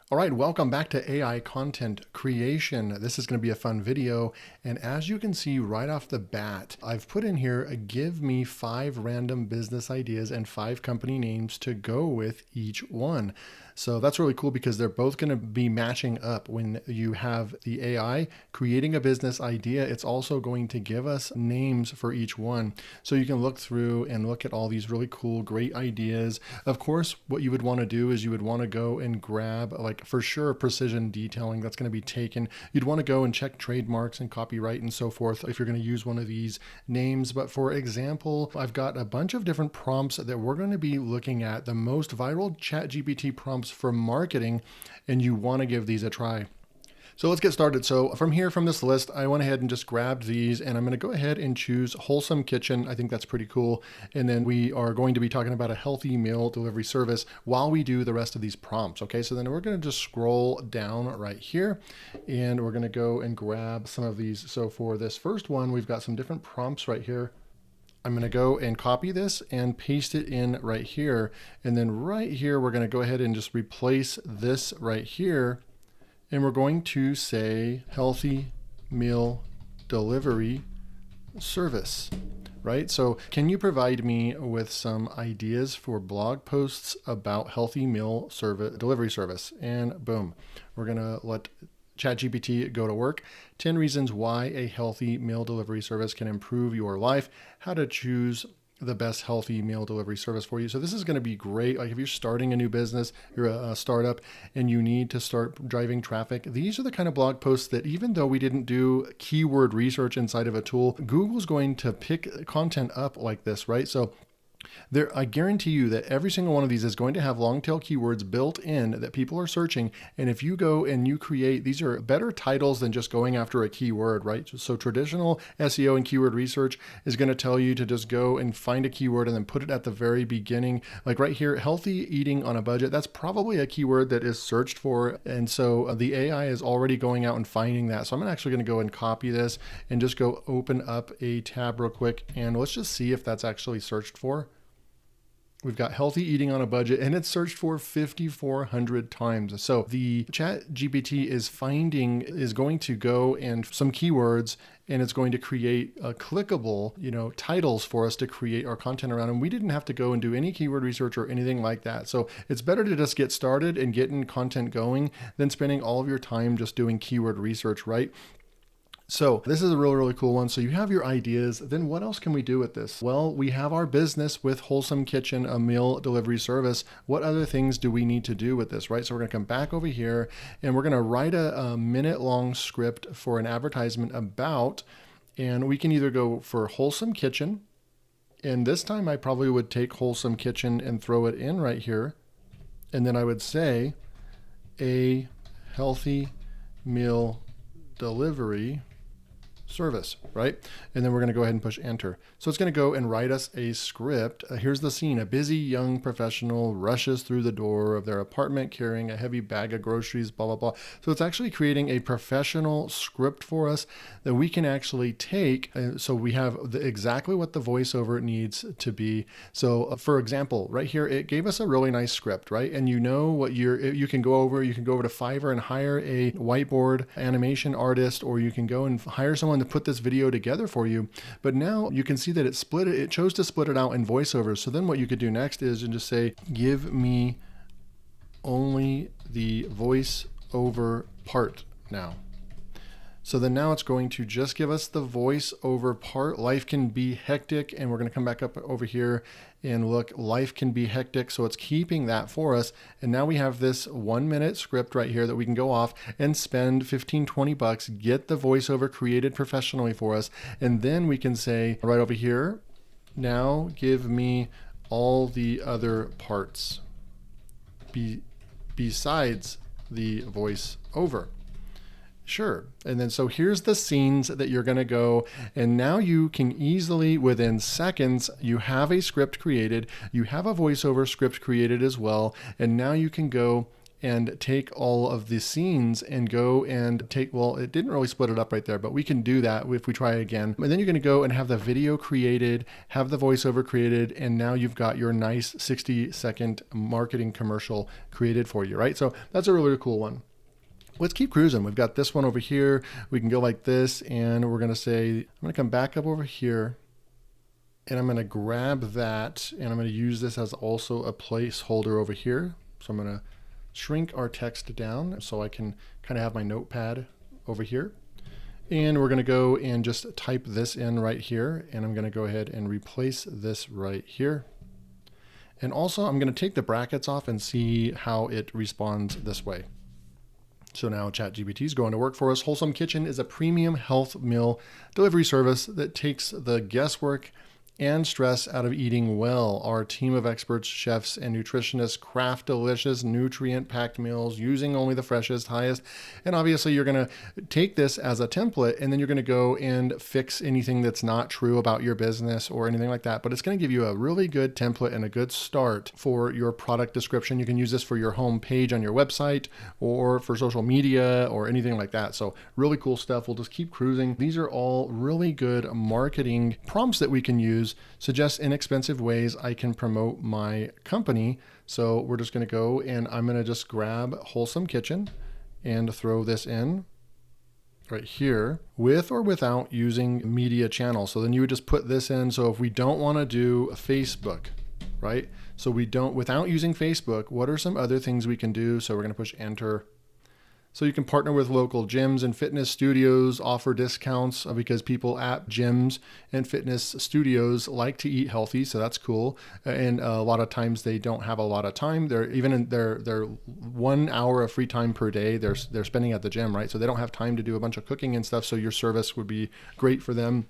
All right, welcome back to AI content creation. This is going to be a fun video. And as you can see right off the bat, I've put in here, give me 5 random business ideas and 5 company names to go with each one. So that's really cool because they're both going to be matching up. When you have the AI creating a business idea, it's also going to give us names for each one. So you can look through and look at all these really cool, great ideas. Of course, what you would want to do is you would want to go and grab, like, for sure, precision detailing that's going to be taken. You'd want to go and check trademarks and copyright and so forth if you're going to use one of these names. But for example, I've got a bunch of different prompts that we're going to be looking at, the most viral ChatGPT prompts for marketing, and you want to give these a try. So let's get started. So from this list, I went ahead and just grabbed these, and I'm going to go ahead and choose Wholesome Kitchen. I think that's pretty cool. And then we are going to be talking about a healthy meal delivery service while we do the rest of these prompts. Okay, so then we're going to just scroll down right here, and we're going to go and grab some of these. So for this first one, we've got some different prompts right here. I'm going to go and copy this and paste it in right here. And then right here, we're going to go ahead and just replace this right here. And we're going to say healthy meal delivery service, right? So can you provide me with some ideas for blog posts about healthy meal delivery service? And boom, we're going to let ChatGPT go to work. 10 reasons why a healthy meal delivery service can improve your life. How to choose the best healthy meal delivery service for you. So this is going to be great. Like if you're starting a new business, you're a startup and you need to start driving traffic. These are the kind of blog posts that, even though we didn't do keyword research inside of a tool, Google's going to pick content up like this, right? So I guarantee you that every single one of these is going to have long tail keywords built in that people are searching. And if you go and you create, these are better titles than just going after a keyword, right? So traditional SEO and keyword research is going to tell you to just go and find a keyword and then put it at the very beginning. Like right here, healthy eating on a budget, that's probably a keyword that is searched for. And so the AI is already going out and finding that. So I'm actually going to go and copy this and just go open up a tab real quick. And let's just see if that's actually searched for. We've got healthy eating on a budget, and it's searched for 5,400 times. So the ChatGPT is going to go and some keywords, and it's going to create clickable, titles for us to create our content around. And we didn't have to go and do any keyword research or anything like that. So it's better to just get started and getting content going than spending all of your time just doing keyword research, right? So this is a really, really cool one. So you have your ideas. Then what else can we do with this? Well, we have our business with Wholesome Kitchen, a meal delivery service. What other things do we need to do with this, right? So we're going to come back over here and we're going to write a minute-long script for an advertisement about, and we can either go for Wholesome Kitchen, and this time I probably would take Wholesome Kitchen and throw it in right here. And then I would say a healthy meal delivery service, right? And then we're going to go ahead and push enter. So it's going to go and write us a script. Here's the scene. A busy young professional rushes through the door of their apartment carrying a heavy bag of groceries, blah, blah, blah. So it's actually creating a professional script for us that we can actually take. So we have exactly what the voiceover needs to be. So for example, right here, it gave us a really nice script, right? And you know what you can go over to Fiverr and hire a whiteboard animation artist, or you can go and hire someone to put this video together for you. But now you can see that it chose to split it out in voiceover. So then what you could do next is just say, give me only the voiceover part now. So then now it's going to just give us the voiceover part. Life can be hectic, and we're going to come back up over here and look, life can be hectic. So it's keeping that for us. And now we have this 1-minute script right here that we can go off and spend $15-20, get the voiceover created professionally for us. And then we can say right over here, now give me all the other parts besides the voiceover. Sure. And then so here's the scenes that you're going to go, and now you can easily, within seconds, you have a script created, you have a voiceover script created as well, and now you can go and take all of the scenes and go and take, well, it didn't really split it up right there, but we can do that if we try again. And then you're going to go and have the video created, have the voiceover created, and now you've got your nice 60-second marketing commercial created for you, right? So that's a really cool one. Let's keep cruising. We've got this one over here. We can go like this, and we're going to say, I'm going to come back up over here, and I'm going to grab that, and I'm going to use this as also a placeholder over here. So I'm going to shrink our text down so I can kind of have my notepad over here. And we're going to go and just type this in right here. And I'm going to go ahead and replace this right here. And also I'm going to take the brackets off and see how it responds this way. So now ChatGPT is going to work for us. Wholesome Kitchen is a premium health meal delivery service that takes the guesswork and stress out of eating well. Our team of experts, chefs, and nutritionists craft delicious, nutrient-packed meals using only the freshest, highest. And obviously, you're going to take this as a template, and then you're going to go and fix anything that's not true about your business or anything like that. But it's going to give you a really good template and a good start for your product description. You can use this for your home page on your website or for social media or anything like that. So really cool stuff. We'll just keep cruising. These are all really good marketing prompts that we can use. Suggest inexpensive ways I can promote my company. So we're just going to go and I'm going to just grab Wholesome Kitchen and throw this in right here with or without using media channels. So then you would just put this in. So if we don't want to do Facebook, right? So we don't, without using Facebook, what are some other things we can do? So we're going to push enter. So you can partner with local gyms and fitness studios, offer discounts because people at gyms and fitness studios like to eat healthy. So that's cool. And a lot of times they don't have a lot of time. They're even in their 1 hour of free time per day, they're spending at the gym, right? So they don't have time to do a bunch of cooking and stuff. So your service would be great for them.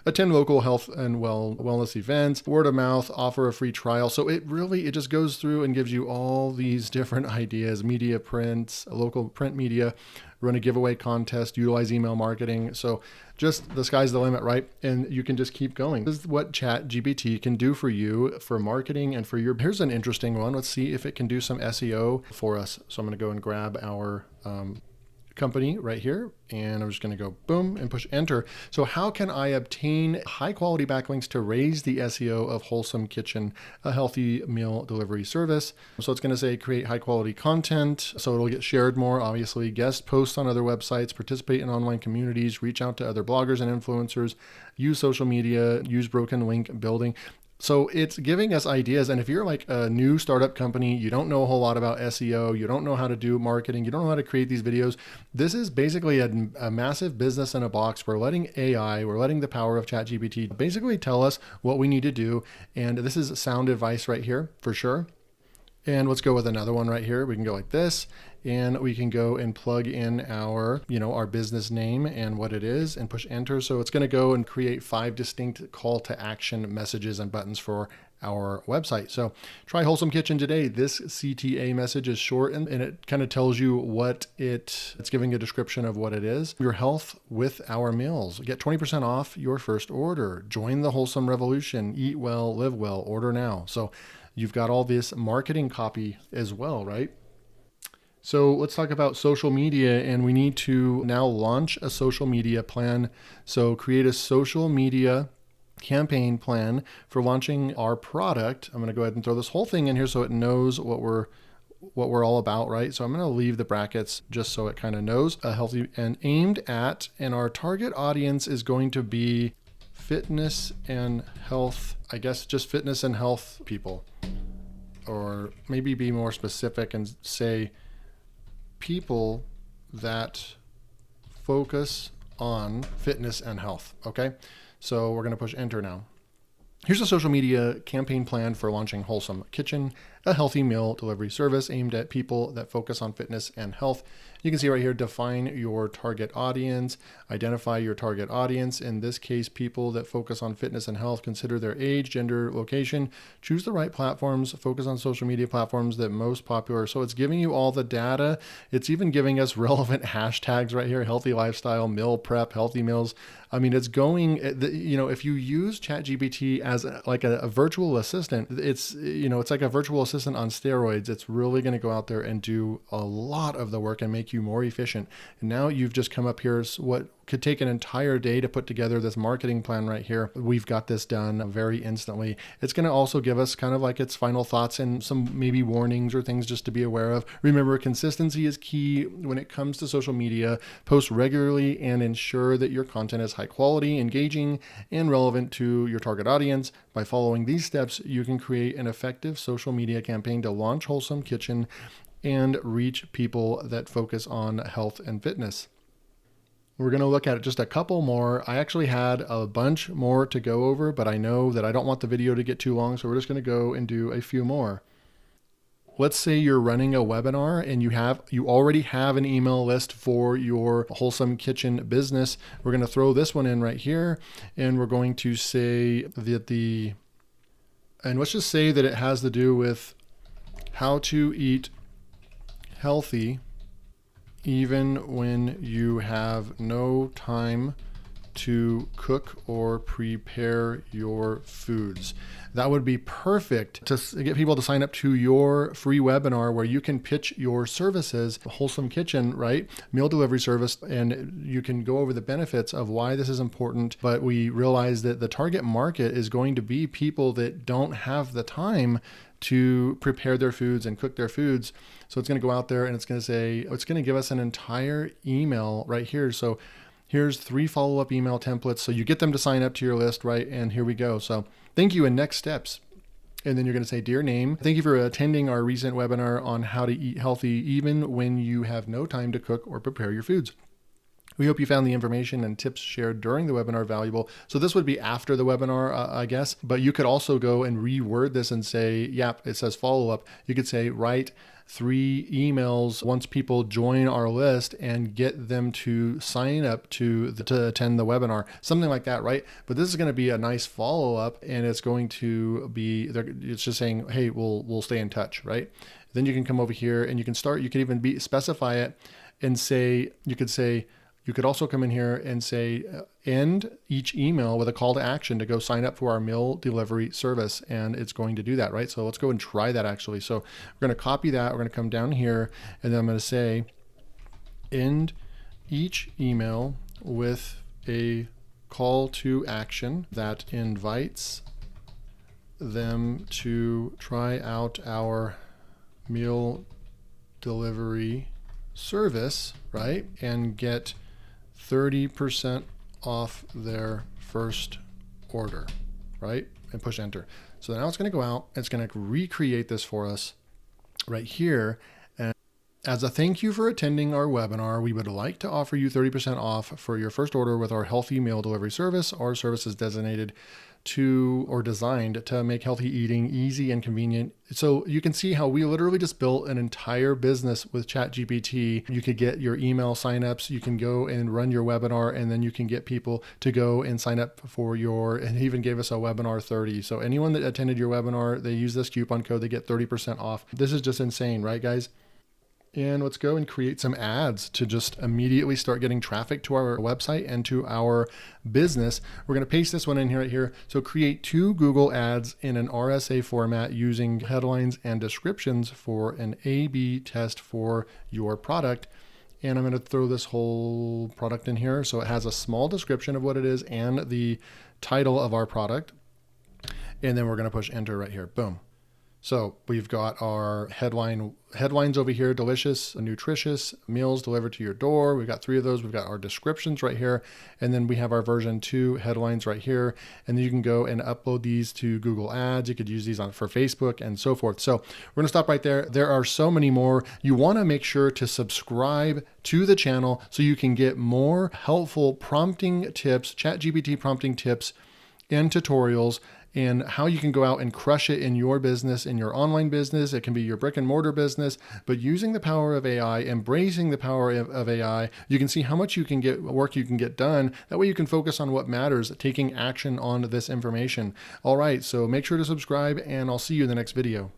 Attend local health and wellness events, word of mouth, offer a free trial. So it just goes through and gives you all these different ideas, media prints, local print media, run a giveaway contest, utilize email marketing. So just the sky's the limit, right? And you can just keep going. This is what ChatGPT can do for you for marketing and for your, here's an interesting one. Let's see if it can do some SEO for us. So I'm going to go and grab our, company right here, and I'm just going to go boom and push enter. So how can I obtain high quality backlinks to raise the SEO of Wholesome Kitchen, a healthy meal delivery service? So it's going to say create high quality content, so it'll get shared more, obviously, guest posts on other websites, participate in online communities, reach out to other bloggers and influencers, use social media, use broken link building. So it's giving us ideas. And if you're like a new startup company, you don't know a whole lot about SEO, you don't know how to do marketing, you don't know how to create these videos, this is basically a massive business in a box. We're letting AI, we're letting the power of ChatGPT basically tell us what we need to do. And this is sound advice right here for sure. And let's go with another one right here. We can go like this, and we can go and plug in our, our business name and what it is and push enter. So it's going to go and create 5 distinct call to action messages and buttons for our website. So try Wholesome Kitchen today. This CTA message is short and it kind of tells you what it's giving a description of what it is. Your health with our meals. Get 20% off your first order. Join the Wholesome Revolution. Eat well, live well. Order now. So you've got all this marketing copy as well, right? So let's talk about social media, and we need to now launch a social media plan. So create a social media campaign plan for launching our product. I'm going to go ahead and throw this whole thing in here so it knows what we're all about, right? So I'm going to leave the brackets just so it kind of knows a healthy and aimed at, and our target audience is going to be fitness and health, I guess just fitness and health people, or maybe be more specific and say people that focus on fitness and health. Okay. So we're going to push enter now. Here's a social media campaign plan for launching Wholesome Kitchen, a healthy meal delivery service aimed at people that focus on fitness and health. You can see right here, define your target audience, identify your target audience. In this case, people that focus on fitness and health, consider their age, gender, location, choose the right platforms, focus on social media platforms that most popular. So it's giving you all the data. It's even giving us relevant hashtags right here, healthy lifestyle, meal prep, healthy meals. I mean, it's going, if you use ChatGPT as like a virtual assistant, it's like a virtual assistant assistant on steroids. It's really going to go out there and do a lot of the work and make you more efficient. And now you've just come up here, what could take an entire day to put together this marketing plan right here. We've got this done very instantly. It's going to also give us kind of like its final thoughts and some maybe warnings or things just to be aware of. Remember, consistency is key when it comes to social media. Post regularly and ensure that your content is high quality, engaging, and relevant to your target audience. By following these steps, you can create an effective social media campaign to launch Wholesome Kitchen and reach people that focus on health and fitness. We're going to look at just a couple more. I actually had a bunch more to go over, but I know that I don't want the video to get too long, so we're just going to go and do a few more. Let's say you're running a webinar and you already have an email list for your Wholesome Kitchen business. We're going to throw this one in right here, and we're going to say that and let's just say that it has to do with how to eat healthy even when you have no time to cook or prepare your foods. That would be perfect to get people to sign up to your free webinar where you can pitch your services, Wholesome Kitchen, right? Meal delivery service, and you can go over the benefits of why this is important. But we realize that the target market is going to be people that don't have the time to prepare their foods and cook their foods. So it's going to go out there and it's going to give us an entire email right here. So here's 3 follow-up email templates. So you get them to sign up to your list, right? And here we go. So thank you and next steps. And then you're going to say, dear name, thank you for attending our recent webinar on how to eat healthy even when you have no time to cook or prepare your foods. We hope you found the information and tips shared during the webinar valuable. So this would be after the webinar, I guess, but you could also go and reword this and say, yep, it says follow-up. You could say, write 3 emails once people join our list and get them to sign up to attend the webinar, something like that, right? But this is going to be a nice follow-up, and it's going to be, it's just saying, hey, we'll stay in touch, right? Then you can come over here and you can even specify it and say, you could also come in here and say, end each email with a call to action to go sign up for our meal delivery service. And it's going to do that, right? So let's go and try that actually. So we're going to copy that. We're going to come down here and then I'm going to say, end each email with a call to action that invites them to try out our meal delivery service, right? And get 30% off their first order, right? And push enter. So now it's going to go out. It's going to recreate this for us right here. And as a thank you for attending our webinar, we would like to offer you 30% off for your first order with our healthy meal delivery service. Our service is designated to or designed to make healthy eating easy and convenient. So you can see how we literally just built an entire business with ChatGPT. You could get your email signups, you can go and run your webinar, and then you can get people to go and sign up for and he even gave us a webinar 30. So anyone that attended your webinar, they use this coupon code, they get 30% off. This is just insane, right guys? And let's go and create some ads to just immediately start getting traffic to our website and to our business. We're going to paste this one in here right here. So create 2 Google ads in an RSA format using headlines and descriptions for an A/B test for your product. And I'm going to throw this whole product in here. So it has a small description of what it is and the title of our product. And then we're going to push enter right here. Boom. So we've got our headlines over here, delicious, nutritious meals delivered to your door. We've got 3 of those. We've got our descriptions right here. And then we have our version 2 headlines right here. And then you can go and upload these to Google Ads. You could use these for Facebook and so forth. So we're going to stop right there. There are so many more. You want to make sure to subscribe to the channel so you can get more helpful prompting tips, ChatGPT prompting tips and tutorials, and how you can go out and crush it in your business, in your online business. It can be your brick and mortar business, but using the power of AI, embracing the power of AI, you can see how much work you can get done. That way you can focus on what matters, taking action on this information. All right, so make sure to subscribe and I'll see you in the next video.